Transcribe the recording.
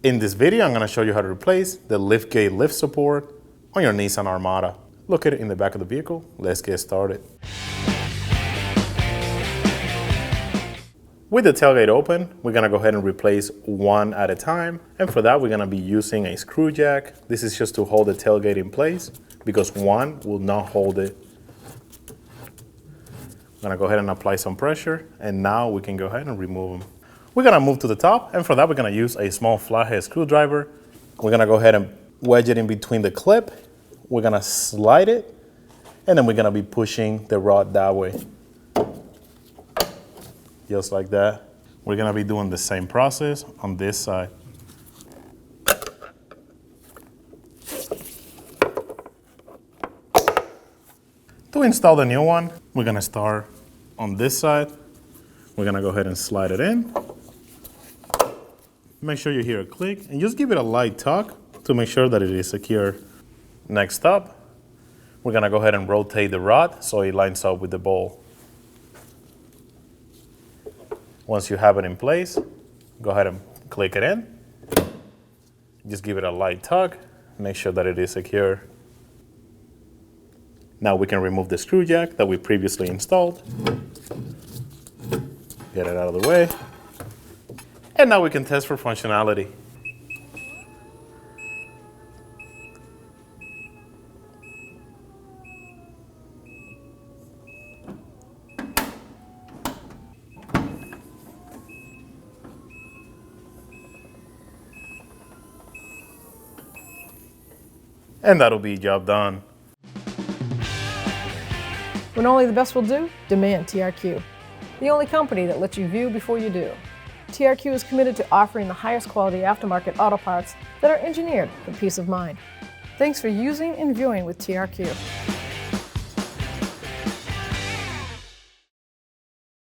In this video, I'm going to show you how to replace the liftgate lift support on your Nissan Armada. Located in the back of the vehicle. Let's get started. With the tailgate open, we're going to go ahead and replace one at a time. And for that, we're going to be using a screw jack. This is just to hold the tailgate in place because one will not hold it. I'm going to go ahead and apply some pressure, and now we can go ahead and remove them. We're going to move to the top, and for that, we're going to use a small flathead screwdriver. We're going to go ahead and wedge it in between the clip. We're going to slide it, and then we're going to be pushing the rod that way. Just like that. We're going to be doing the same process on this side. To install the new one, we're going to start on this side. We're going to go ahead and slide it in. Make sure you hear a click and just give it a light tug to make sure that it is secure. Next up, we're going to go ahead and rotate the rod so it lines up with the bowl. Once you have it in place, go ahead and click it in. Just give it a light tug. Make sure that it is secure. Now we can remove the screw jack that we previously installed. Get it out of the way. And now we can test for functionality. And that'll be job done. When only the best will do, demand TRQ. The only company that lets you view before you do. TRQ is committed to offering the highest quality aftermarket auto parts that are engineered for peace of mind. Thanks for using and viewing with TRQ.